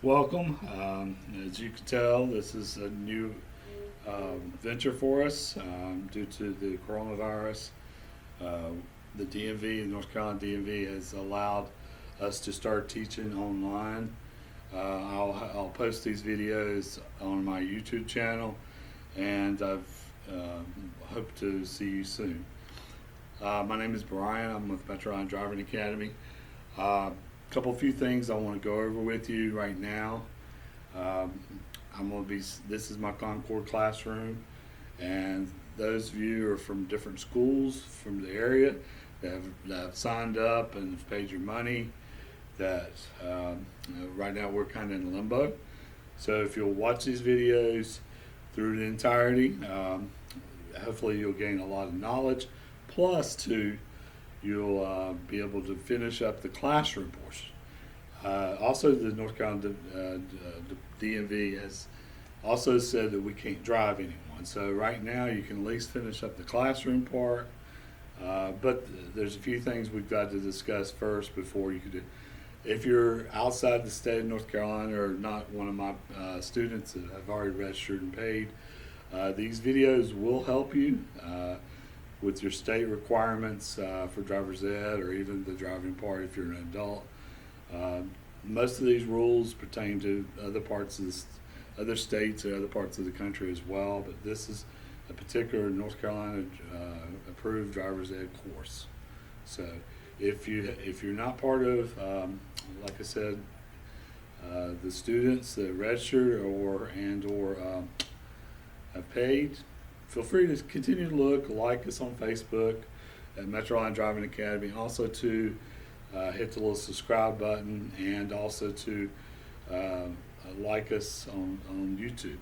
Welcome. As you can tell, this is a new venture for us due to the coronavirus. Uh, the DMV, North Carolina DMV, has allowed us to start teaching online. I'll post these videos on my YouTube channel, and I've hope to see you soon. My name is Brian. I'm with Metro Driving Academy. Couple few things I want to go over with you right now. Um, this is my Concord classroom, and those of you are from different schools from the area that have signed up and have paid your money. Right now we're kind of in limbo. So if you'll watch these videos through the entirety, hopefully you'll gain a lot of knowledge. Plus, you'll be able to finish up the classroom portion. Also, the North Carolina DMV has also said that we can't drive anyone. So right now you can at least finish up the classroom part, but there's a few things we've got to discuss first before you can do. If you're outside the state of North Carolina or not one of my students that have already registered and paid, these videos will help you with your state requirements for driver's ed or even the driving part if you're an adult. Most of these rules pertain to other parts of other states or other parts of the country as well, but this is a particular North Carolina approved driver's ed course. So if you're not part of, like I said, the students that registered or have paid, feel free to continue to like us on Facebook at Metro Driving Academy. Also to hit the little subscribe button, and also to like us on YouTube.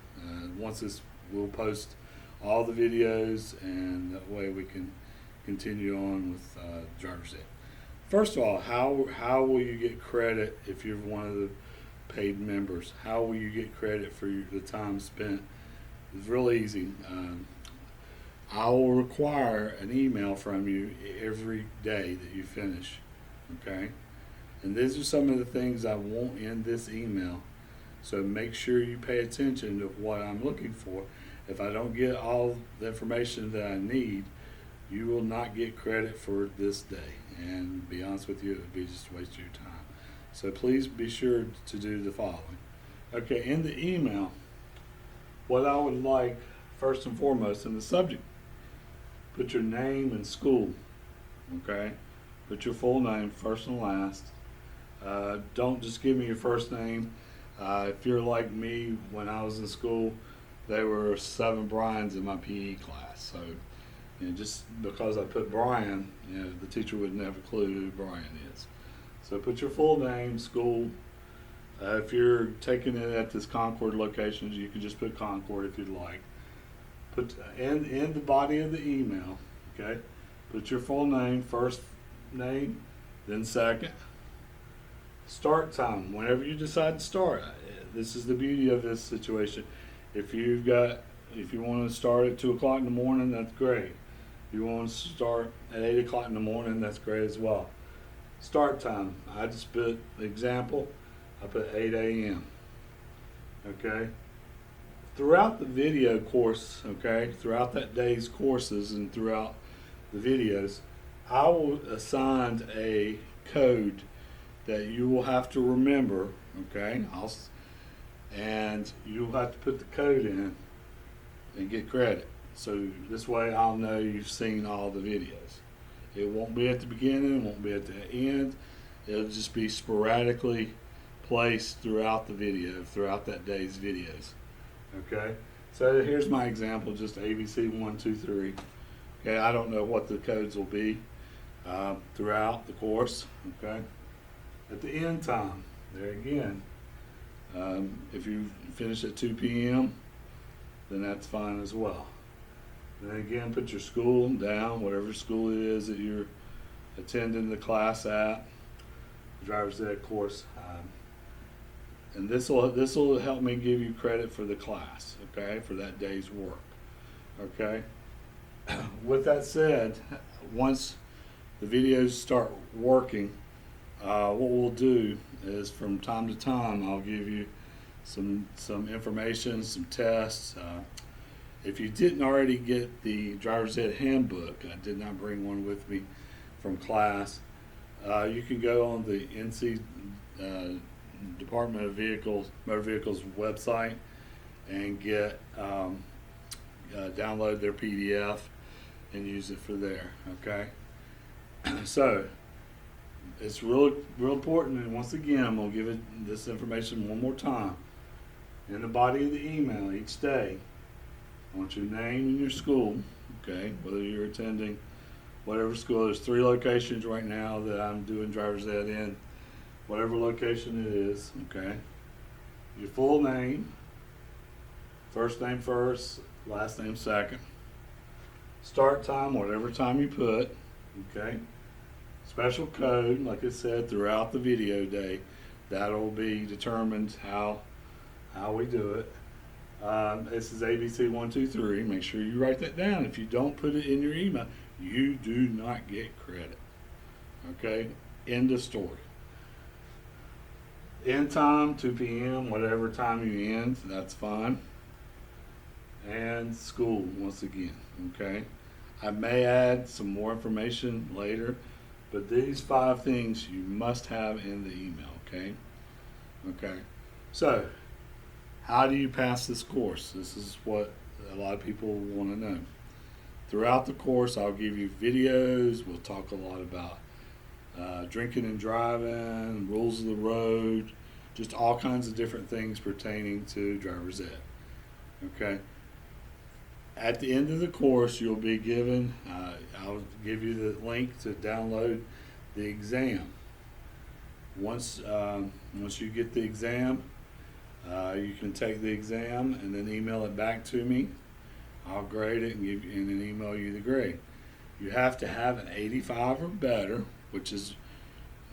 We'll post all the videos, and that way we can continue on with driver's ed. First of all, how will you get credit if you're one of the paid members? How will you get credit for the time spent? It's real easy. I will require an email from you every day that you finish, okay? And these are some of the things I want in this email. So make sure you pay attention to what I'm looking for. If I don't get all the information that I need, you will not get credit for this day. And to be honest with you, it would be just a waste of your time. So please be sure to do the following. Okay, in the email, what I would like first and foremost in the subject, put your name and school, okay? Put your full name, first and last. Don't just give me your first name. If you're like me, when I was in school, there were 7 Brians in my PE class. So, just because I put Brian, the teacher wouldn't have a clue who Brian is. So put your full name, school. If you're taking it at this Concord location, you can just put Concord if you'd like. Put in the body of the email, okay? Put your full name, first name, then second. Start time, whenever you decide to start. This is the beauty of this situation. If you want to start at 2 o'clock in the morning, that's great. If you want to start at 8 o'clock in the morning, that's great as well. Start time, I just put example, I put 8 a.m. Okay? Throughout the video course, okay, throughout that day's courses and throughout the videos, I will assign a code that you will have to remember, okay? And you'll have to put the code in and get credit. So this way I'll know you've seen all the videos. It won't be at the beginning, it won't be at the end. It'll just be sporadically placed throughout the video, throughout that day's videos. Okay? So here's my example, just ABC 1, 2, 3. Okay, I don't know what the codes will be throughout the course. Okay? At the end time, there again, if you finish at 2 p.m., then that's fine as well. Then again, put your school down, whatever school it is that you're attending the class at, driver's ed course. And this will help me give you credit for the class, okay, for that day's work, okay. With that said, once the videos start working, what we'll do is from time to time I'll give you some information, some tests. If you didn't already get the driver's ed handbook, I did not bring one with me from class. You can go on the NC Department of Motor Vehicles website and get download their PDF and use it for there. Okay, so it's real important. And once again, I'm gonna give this information one more time. In the body of the email each day, I want your name and your school. Okay, whether you're attending whatever school. There's 3 locations right now that I'm doing driver's ed in. Whatever location it is, okay. Your full name, first name first, last name second. Start time, whatever time you put, okay. Special code, like I said, throughout the video day. That'll be determined how we do it. This is ABC 123. Make sure you write that down. If you don't put it in your email, you do not get credit. Okay? End of story. End time, 2 p.m., whatever time you end, that's fine. And school, once again. Okay? I may add some more information later, but these 5 things you must have in the email. Okay? Okay. So, how do you pass this course? This is what a lot of people want to know. Throughout the course, I'll give you videos. We'll talk a lot about drinking and driving, rules of the road, just all kinds of different things pertaining to driver's ed. Okay. At the end of the course, you'll be given, I'll give you the link to download the exam. Once you get the exam, you can take the exam and then email it back to me. I'll grade it and then email you the grade. You have to have an 85 or better, which is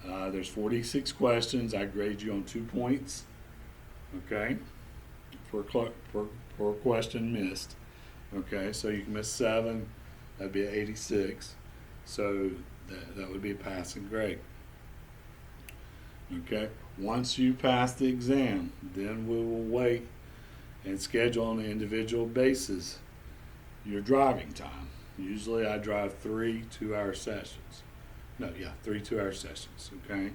there's 46 questions. I grade you on 2 points, okay, per question missed. Okay, so you can miss 7, that'd be an 86. So that would be a passing grade. Okay, once you pass the exam, then we will wait and schedule on an individual basis your driving time. Usually I drive 3 2-hour sessions. 3 2-hour sessions, okay?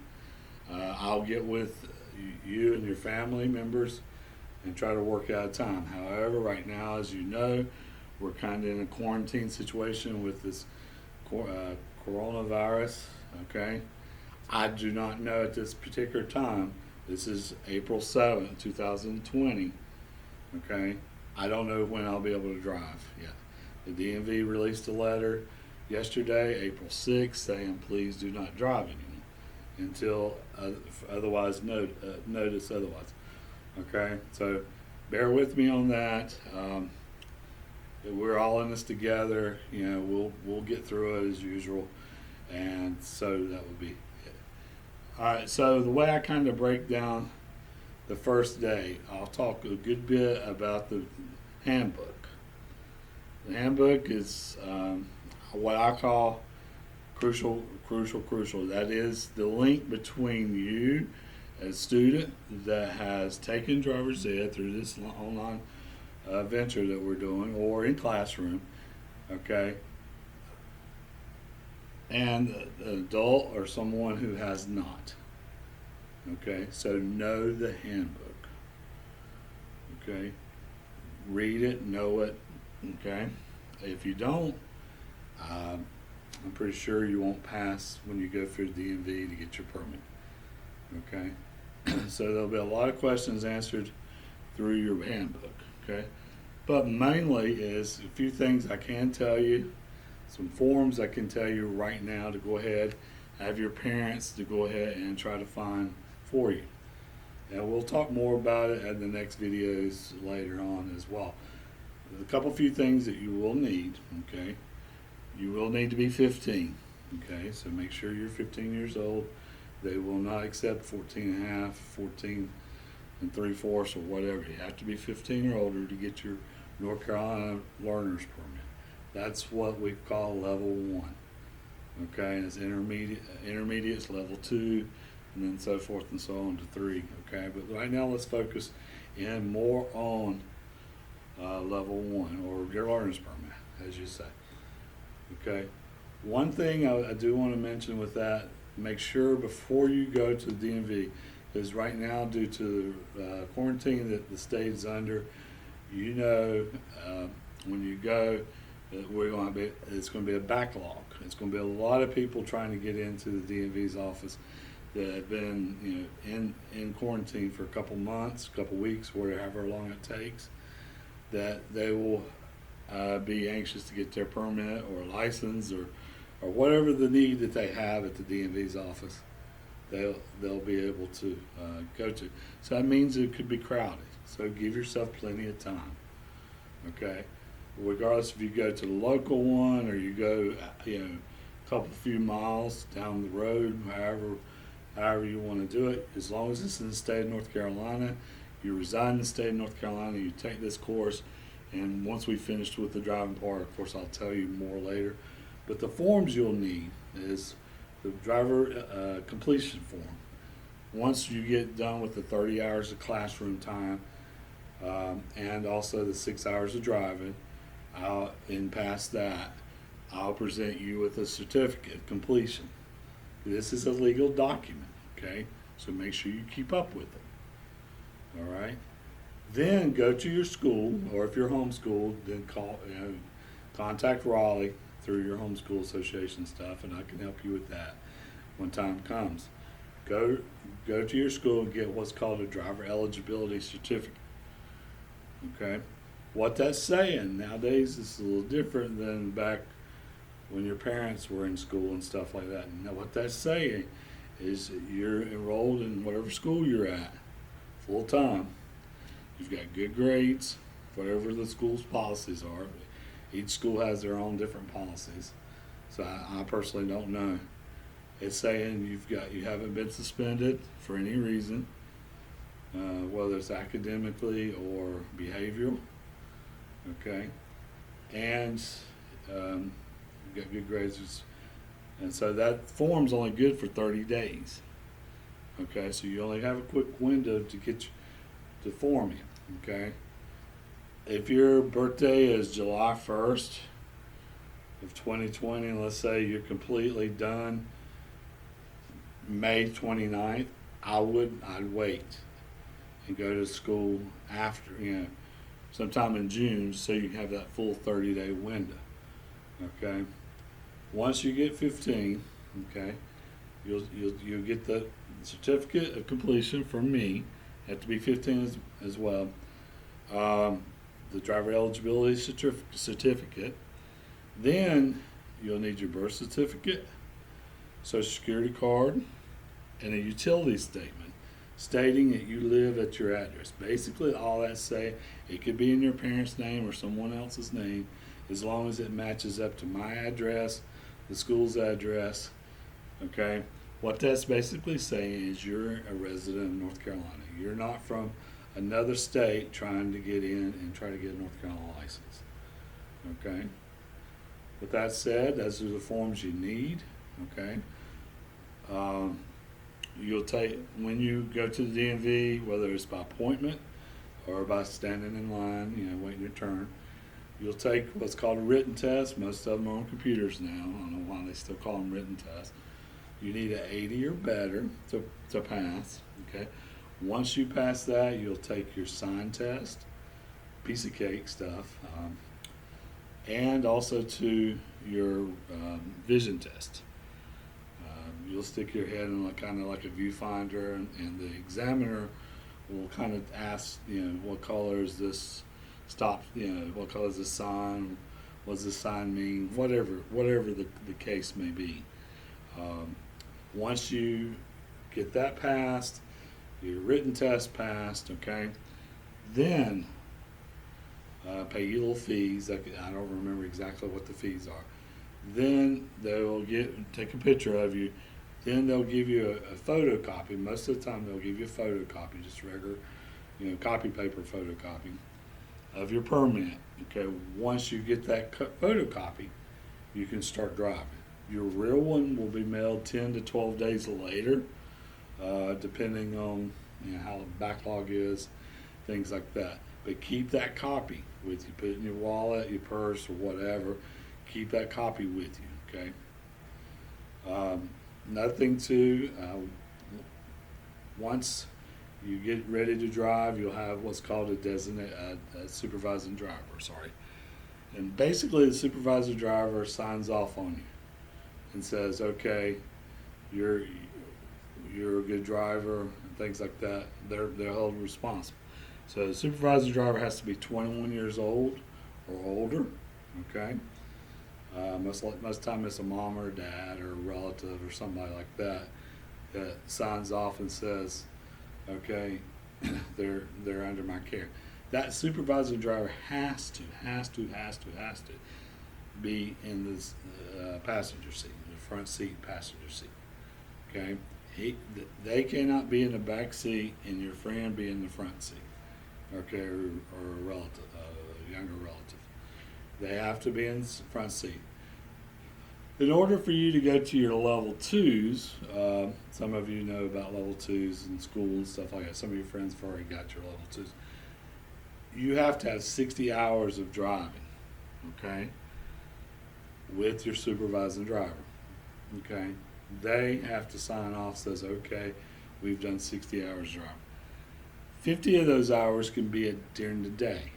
I'll get with you and your family members and try to work out a time. However, right now, as you know, we're kind of in a quarantine situation with this coronavirus, okay? I do not know at this particular time. This is April 7th, 2020, okay? I don't know when I'll be able to drive yet. The DMV released a letter yesterday, April 6th, saying please do not drive anymore until otherwise notice otherwise. Okay, so bear with me on that. We're all in this together. You know, we'll get through it as usual, and so that will be it. All right. So the way I kind of break down the first day, I'll talk a good bit about the handbook. The handbook is what I call crucial. That is the link between you as a student that has taken driver's ed through this online venture that we're doing, or in classroom, okay, and an adult or someone who has not. Okay, so know the handbook. Okay, read it, know it. Okay, if you don't, I'm pretty sure you won't pass when you go through the DMV to get your permit. Okay, so there'll be a lot of questions answered through your handbook. Okay, but mainly is a few things I can tell you, some forms I can tell you right now to go ahead, have your parents to go ahead and try to find for you. And we'll talk more about it in the next videos later on as well. There's a few things that you will need, okay? You will need to be 15, okay? So make sure you're 15 years old. They will not accept 14 and a half, 14 and 3/4 or whatever. You have to be 15 or older to get your North Carolina learner's permit. That's what we call level 1, okay? And it's intermediate's level 2, and then so forth and so on to 3. Okay, but right now let's focus in more on level 1, or your learner's permit, as you say. Okay, one thing I do want to mention with that, make sure before you go to the DMV, is right now, due to the quarantine that the state is under, when you go, it's going to be a backlog. It's going to be a lot of people trying to get into the DMV's office that have been, in quarantine for a couple months, couple weeks, however long it takes. That they will be anxious to get their permit or license or whatever the need that they have at the DMV's office. They'll be able to go to. So that means it could be crowded. So give yourself plenty of time. Okay, regardless if you go to the local one or you go, a few miles down the road, however you want to do it, as long as it's in the state of North Carolina, you reside in the state of North Carolina, you take this course, and once we finished with the driving part, of course, I'll tell you more later. But the forms you'll need is the driver completion form. Once you get done with the 30 hours of classroom time and also the 6 hours of driving, and past that, I'll present you with a certificate of completion. This is a legal document, okay? So make sure you keep up with it. All right. Then go to your school, or if you're homeschooled, then contact Raleigh through your homeschool association stuff, and I can help you with that when time comes. Go to your school and get what's called a driver eligibility certificate. Okay. What that's saying nowadays is a little different than back when your parents were in school and stuff like that. Now, what that's saying is that you're enrolled in whatever school you're at, full time. You've got good grades, whatever the school's policies are. Each school has their own different policies, so I personally don't know. It's saying you haven't been suspended for any reason, whether it's academically or behavioral. Okay, and you've got good grades, and so that form's only good for 30 days. Okay, so you only have a quick window to get the form in. Okay, if your birthday is July 1st of 2020, let's say you're completely done May 29th, I'd wait and go to school after, sometime in June, so you have that full 30-day window. Okay, once you get 15, okay, you'll get the certificate of completion from me. Have to be 15 as well. The driver eligibility certificate. Then you'll need your birth certificate, social security card, and a utility statement stating that you live at your address. Basically, all that say, it could be in your parents' name or someone else's name, as long as it matches up to my address, the school's address. Okay, what that's basically saying is you're a resident of North Carolina. You're not from another state trying to get in and try to get a North Carolina license. Okay, with that said, those are the forms you need. Okay, you'll take, when you go to the DMV, whether it's by appointment or by standing in line, waiting your turn, you'll take what's called a written test. Most of them are on computers now. I don't know why they still call them written tests. You need an 80 or better to pass. Okay, once you pass that, you'll take your sign test, piece of cake stuff, and also to your vision test. You'll stick your head in kind of like a viewfinder, and the examiner will kind of ask, what color is this stop? What color is this sign? What does this sign mean? Whatever the case may be. Once you get that passed, your written test passed, okay, then pay you little fees. I don't remember exactly what the fees are. Then they will take a picture of you. Then they'll give you a photocopy. Most of the time they'll give you a photocopy, just regular, copy paper photocopy of your permit. Okay, once you get that photocopy, you can start driving. Your real one will be mailed 10 to 12 days later. depending on how the backlog is, things like that. But keep that copy with you. Put it in your wallet, your purse, or whatever. Keep that copy with you, okay? Another thing too, once you get ready to drive, you'll have what's called a supervising driver, sorry. And basically the supervisor driver signs off on you and says, okay, you're a good driver and things like that. They're held responsible. So the supervisor driver has to be 21 years old or older, okay? Most time it's a mom or a dad or a relative or somebody like that that signs off and says, okay, they're under my care. That supervisor driver has to be in this passenger seat, the front seat passenger seat. Okay, they cannot be in the back seat and your friend be in the front seat. Okay, or a relative, a younger relative. They have to be in the front seat. In order for you to go to your level twos, some of you know about level twos in school and stuff like that. Some of your friends have already got your level twos. You have to have 60 hours of driving, okay, with your supervising driver, okay. They have to sign off, says, okay, we've done 60 hours driving. 50 of those hours can be during the day.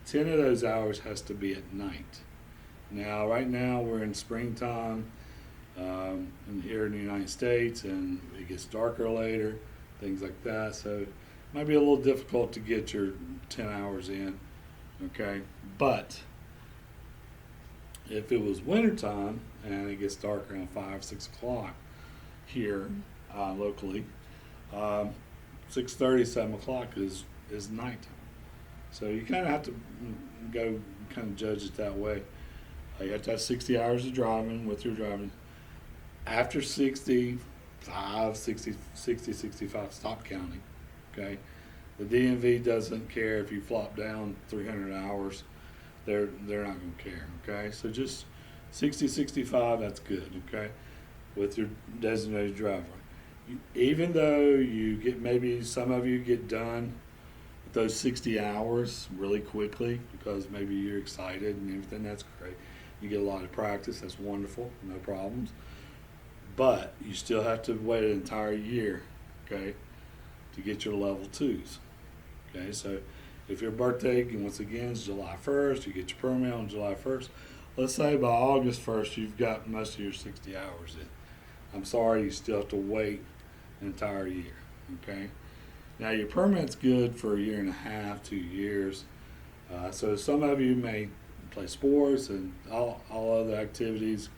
10 of those hours has to be at night. Now, right now, we're in springtime here in the United States, and it gets darker later, things like that. So it might be a little difficult to get your 10 hours in, okay? But if it was wintertime and it gets dark around 5, 6 o'clock here locally, 6:30, 7 o'clock is nighttime. So you kind of have to go kind of judge it that way. You have to have 60 hours of driving with your driving. After 65, 65, stop counting, okay? The DMV doesn't care if you flop down 300 hours. They're not going to care, okay? So just 60, 65, that's good, okay? With your designated driver. Even though you get, maybe some of you get done with those 60 hours really quickly because maybe you're excited and everything, that's great. You get a lot of practice, that's wonderful, no problems. But you still have to wait an entire year, okay, to get your level twos. Okay, so if your birthday, once again, is July 1st, you get your permit on July 1st. Let's say by August 1st, you've got most of your 60 hours in. I'm sorry, you still have to wait an entire year, okay? Now, your permit's good for a year and a half, 2 years. So some of you may play sports and all other activities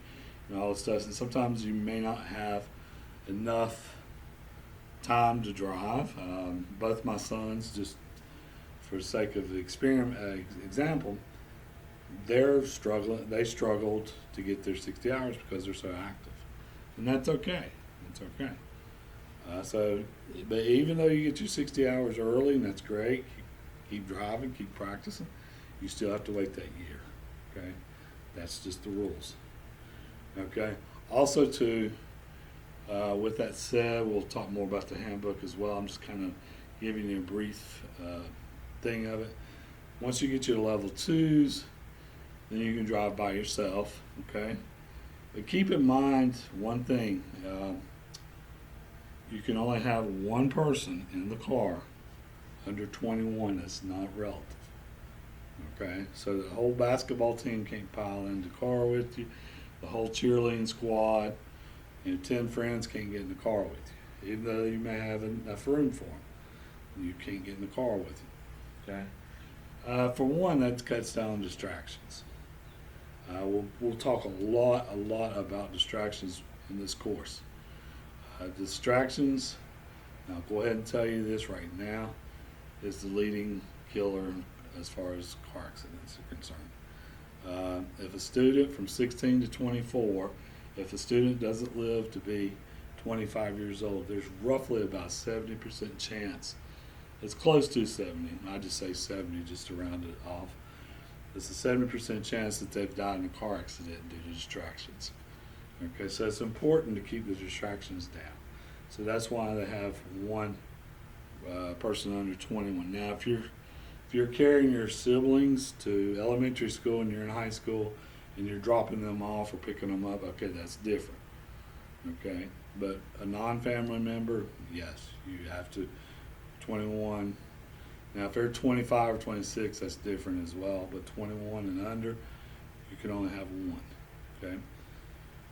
and all this stuff, and sometimes you may not have enough time to drive. Both my sons, just for the sake of the example, they struggled to get their 60 hours because they're so active, and that's okay. It's okay. But even though you get your 60 hours early, and that's great, keep driving, keep practicing, you still have to wait that year, okay? That's just the rules, okay? Also, with that said, we'll talk more about the handbook as well. I'm just kind of giving you a brief thing of it. Once you get your level twos, then you can drive by yourself, okay? But keep in mind one thing. You can only have one person in the car under 21 that's not relative. Okay, so the whole basketball team can't pile in the car with you. The whole cheerleading squad, 10 friends can't get in the car with you. Even though you may have enough room for them, you can't get in the car with you. Okay, for one, that cuts down distractions. We'll talk a lot about distractions in this course. Distractions, I'll go ahead and tell you this right now, is the leading killer as far as car accidents are concerned. If a student from 16 to 24, if a student doesn't live to be 25 years old, there's roughly about 70% chance, it's close to 70, I just say 70 just to round it off, it's a 70% chance that they've died in a car accident due to distractions. Okay, so it's important to keep the distractions down. So that's why they have one person under 21. Now, if you're carrying your siblings to elementary school and you're in high school and you're dropping them off or picking them up, okay, that's different. Okay, but a non-family member, yes, you have to 21. Now, if they're 25 or 26, that's different as well. But 21 and under, you can only have one. Okay.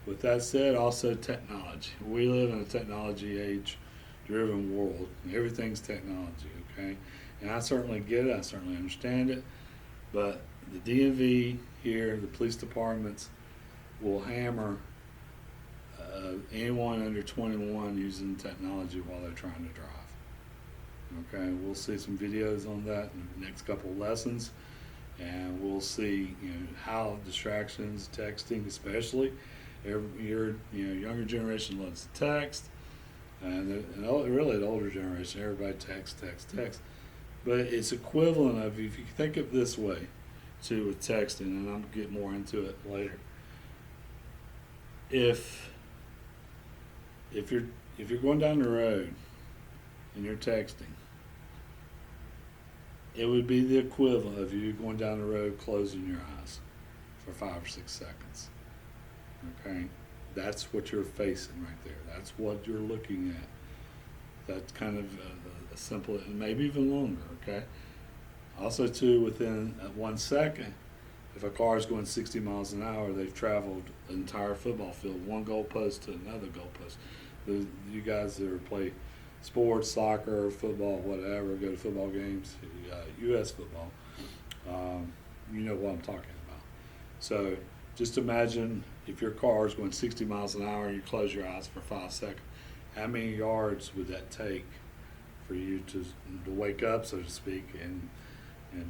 With that said, also technology. We live in a technology age-driven world. Everything's technology. Okay, and I certainly get it. I certainly understand it. But the DMV here, the police departments, will hammer anyone under 21 using technology while they're trying to drive. Okay, we'll see some videos on that in the next couple of lessons, and we'll see how distractions, texting especially, your younger generation loves to text, and really the older generation, everybody text, but it's equivalent of, if you think of this way, to with texting, and I'll get more into it later. If you're going down the road and you're texting, it would be the equivalent of you going down the road closing your eyes for 5 or 6 seconds. Okay, that's what you're facing right there. That's what you're looking at. That's kind of a simple, and maybe even longer. Okay. Also, too, within 1 second, if a car is going 60 miles an hour, they've traveled an entire football field, one goalpost to another goalpost. You guys that play sports, soccer, football, whatever, go to football games, U.S. football, you know what I'm talking about. So just imagine if your car is going 60 miles an hour and you close your eyes for 5 seconds, how many yards would that take for you to wake up, so to speak, and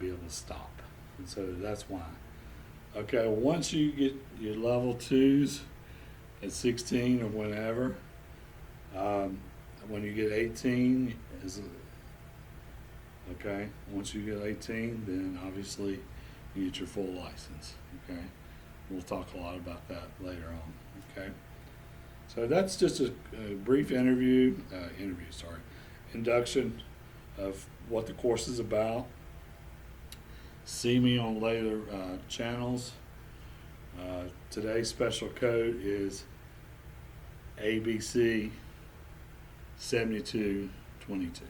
be able to stop? And so that's why. Okay, once you get your level 2s at 16 or whenever, when you get 18, once you get 18, then obviously you get your full license. Okay, we'll talk a lot about that later on. Okay, so that's just a brief induction of what the course is about. See me on later channels. Today's special code is ABC 7222.